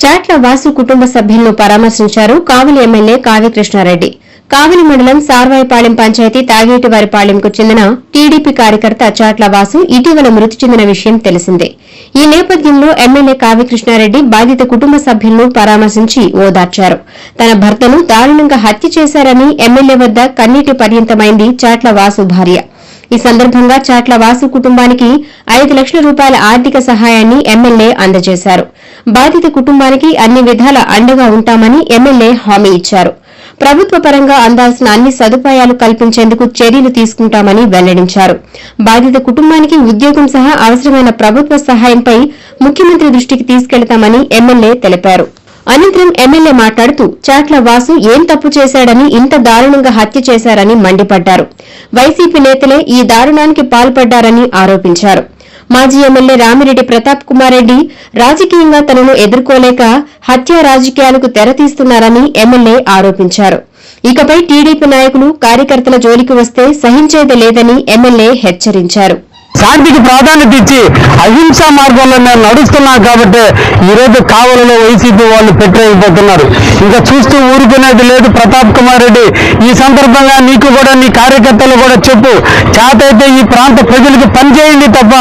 చాట్ల వాసు కుటుంబ సభ్యులను పరామర్శించారు కావలి ఎమ్మెల్యే కావ్య కృష్ణారెడ్డి. కావలి మండలం సార్వాయిపాళెం పంచాయతీ తాగేటివారిపాళెంకు చెందిన టీడీపీ కార్యకర్త చాట్ల వాసు ఇటీవల మృతి చెందిన విషయం తెలిసిందే. ఈ నేపథ్యంలో ఎమ్మెల్యే కావ్య కృష్ణారెడ్డి బాధిత కుటుంబ సభ్యులను పరామర్శించి ఓదార్చారు. తన భర్తను దారుణంగా హత్య చేశారని ఎమ్మెల్యే వద్ద కన్నీటి పర్యంతమైంది చాట్ల వాసు భార్య. ఈ సందర్భంగా చాట్ల వాసు కుటుంబానికి 5 లక్షల రూపాయల ఆర్థిక సహాయాన్ని ఎమ్మెల్యే అందజేశారు. బాధిత కుటుంబానికి అన్ని విధాల అండగా ఉంటామని ఎమ్మెల్యే హామీ ఇచ్చారు. ప్రభుత్వ పరంగా అందాల్సిన అన్ని సదుపాయాలు కల్పించేందుకు చర్యలు తీసుకుంటామని వెల్లడించారు. బాధిత కుటుంబానికి ఉద్యోగం సహా అవసరమైన ప్రభుత్వ సహాయంపై ముఖ్యమంత్రి దృష్టికి తీసుకెళతామని ఎమ్మెల్యే తెలిపారు. అనంతరం ఎమ్మెల్యే మాట్లాడుతూ చాట్ల వాసు ఏం తప్పు చేశాడని ఇంత దారుణంగా హత్య చేశారని మండిపడ్డారు. వైసీపీ నేతలే ఈ దారుణానికి పాల్పడ్డారని ఆరోపించారు. మాజీ ఎమ్మెల్యే రామిరెడ్డి ప్రతాప్ కుమార్ రెడ్డి రాజకీయంగా తనను ఎదుర్కోలేక హత్యా రాజకీయాలకు తెరతీస్తున్నారని ఎమ్మెల్యే ఆరోపించారు. ఇకపై టీడీపీ నాయకులు కార్యకర్తల జోలికి వస్తే సహించేది లేదని ఎమ్మెల్యే హెచ్చరించారు. శాంతికి ప్రాధాన్యత ఇచ్చి అహింసా మార్గంలో మేము నడుస్తున్నాం కాబట్టి ఈరోజు కావలిలో వైసీపీ వాళ్ళు పెట్టలేకపోతున్నారు. ఇంకా చూస్తూ ఊరుకునేది లేదు. ప్రతాప్ కుమార్ రెడ్డి, ఈ సందర్భంగా నీకు కూడా నీ కార్యకర్తలు కూడా చెప్పు, చేతైతే ఈ ప్రాంత ప్రజలకు పనిచేయండి తప్ప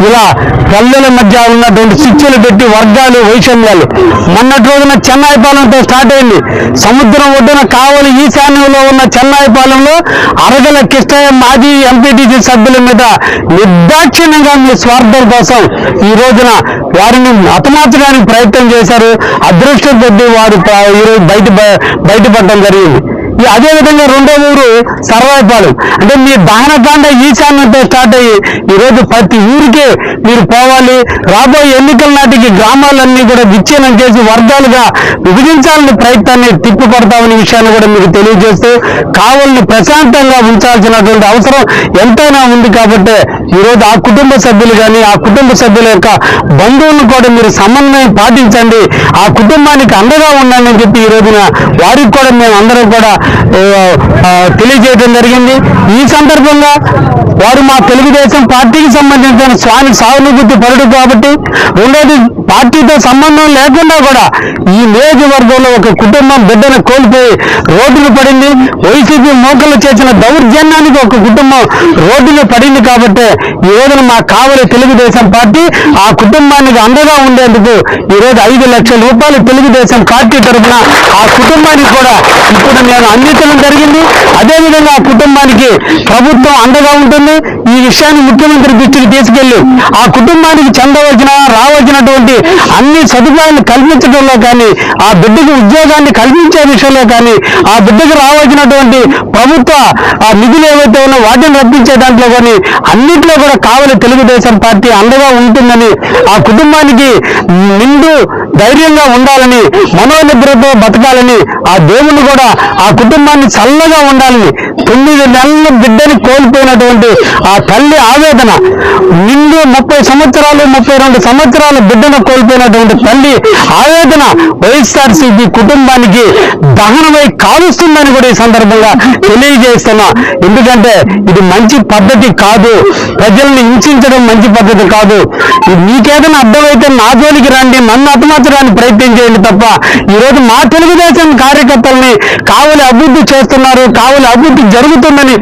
ఇలా పల్లెల మధ్య ఉన్నటువంటి శిక్షలు పెట్టి వర్గాలు వైషమ్యాలు. మొన్నటి రోజున చెన్నాయిపాలెంతో స్టార్ట్ అయింది. సముద్రం ఒడ్డున కావలి ఈశాన్యంలో ఉన్న చెన్నాయిపాలెంలో అరగల కిష్టయ్య మాజీ ఎంపీటీసీ సభ్యుల మీద నిర్దాక్షిణ్యంగా మీ స్వార్థం కోసం ఈ రోజున వారిని హతమార్చడానికి ప్రయత్నం చేశారు. అదృష్టం కొద్దీ వారు ఈరోజు బయటపడడం జరిగింది. అదేవిధంగా రెండో ఊరు సర్వాయిపాలెం. అంటే మీ దహనకాండ ఈశాన్యంతో స్టార్ట్ అయ్యి ఈరోజు ప్రతి ఊరికే మీరు పోవాలి. రాబోయే ఎన్నికల నాటికి గ్రామాలన్నీ కూడా విచ్ఛిన్నం చేసి వర్గాలుగా విభజించాలని ప్రయత్నాన్ని తిప్పిపడతామనే విషయాన్ని కూడా మీకు తెలియజేస్తూ కావలిని ప్రశాంతంగా ఉంచాల్సినటువంటి అవసరం ఎంతైనా ఉంది. కాబట్టి ఈరోజు ఆ కుటుంబ సభ్యులు కానీ ఆ కుటుంబ సభ్యుల యొక్క బంధువులను కూడా మీరు సమన్వయం పాటించండి, ఆ కుటుంబానికి అండగా ఉండండి అని చెప్పి ఈ రోజున వారికి కూడా మేము అందరం కూడా తెలియజేయడం జరిగింది. ఈ సందర్భంగా వారు మా తెలుగుదేశం పార్టీకి సంబంధించిన సానుభూతి పరుడు కాబట్టి, రెండోది పార్టీతో సంబంధం లేకుండా కూడా ఈ నియోజకవర్గంలో ఒక కుటుంబం బిడ్డను కోల్పోయి రోడ్డును పడింది. వైసీపీ మోకలు చేసిన దౌర్జన్యానికి ఒక కుటుంబం రోడ్డును పడింది. కాబట్టి ఈ రోజున మా కావలి తెలుగుదేశం పార్టీ ఆ కుటుంబానికి అండగా ఉండేందుకు ఈరోజు 5 లక్షల రూపాయలు తెలుగుదేశం పార్టీ తరఫున ఆ కుటుంబానికి కూడా ఇప్పుడు నేను అందించడం జరిగింది. అదేవిధంగా ఆ కుటుంబానికి ప్రభుత్వం అండగా ఉంటుంది. ఈ విషయాన్ని ముఖ్యమంత్రి దృష్టికి తీసుకెళ్లి ఆ కుటుంబానికి రావాల్సినటువంటి అన్ని సదుపాయాలు కల్పించడంలో కానీ, ఆ బిడ్డకు ఉద్యోగాన్ని కల్పించే విషయంలో కానీ, ఆ బిడ్డకు రావాల్సినటువంటి ప్రభుత్వ నిధులు ఏవైతే ఉన్నా వాటిని రప్పించే దాంట్లో కానీ అన్నింటిలో కూడా కావలి తెలుగుదేశం పార్టీ అండగా ఉంటుందని, ఆ కుటుంబానికి నిండు ధైర్యంగా ఉండాలని, మనోనిద్రతో బతకాలని, ఆ దేవుని కూడా ఆ కుటుంబాన్ని చల్లగా ఉండాలని, 9 నెలల బిడ్డని కోల్పోయినటువంటి ఆ తల్లి ఆవేదన, నిండు 30 సంవత్సరాలు 32 సంవత్సరాల బిడ్డను కోల్పోయినటువంటి తల్లి ఆవేదన వైఎస్ఆర్సీపీ కుటుంబానికి దహనమై కాలుస్తుందని కూడా ఈ సందర్భంగా తెలియజేస్తున్నా. ఎందుకంటే ఇది మంచి పద్ధతి కాదు, ప్రజల్ని హింసించడం మంచి పద్ధతి కాదు. మీకేదైనా అర్థమైతే నా జోలికి రండి, నన్ను హతమార్చడానికి ప్రయత్నం చేయండి తప్ప ఈరోజు మా తెలుగుదేశం కార్యకర్తల్ని కావలి అభివృద్ధి చేస్తున్నారు, కావలి అభివృద్ధి జరుగుతుందని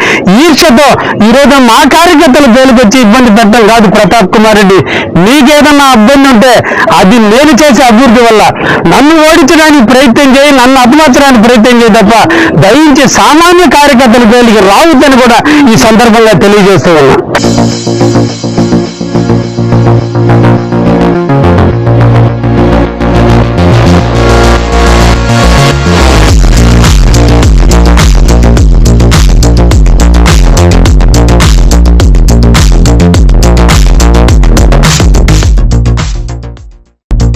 ఈర్ష్యతో ఈరోజు మా కార్యకర్తల జోలికి వచ్చి ఇబ్బంది పెట్టడం కాదు. ప్రతాప్ కుమార్ రెడ్డి, మీకేదన్నా ఇబ్బంది ఉంటే అది నేను చేసే అభివృద్ధి వల్ల నన్ను ఓడించడానికి ప్రయత్నం చేయి, నన్ను హతమార్చడానికి ప్రయత్నం చేయి తప్ప దయించి సామాన్య కార్యకర్తల జోలికి రావద్దని కూడా ఈ సందర్భంగా తెలియజేస్తూ ఉన్నా.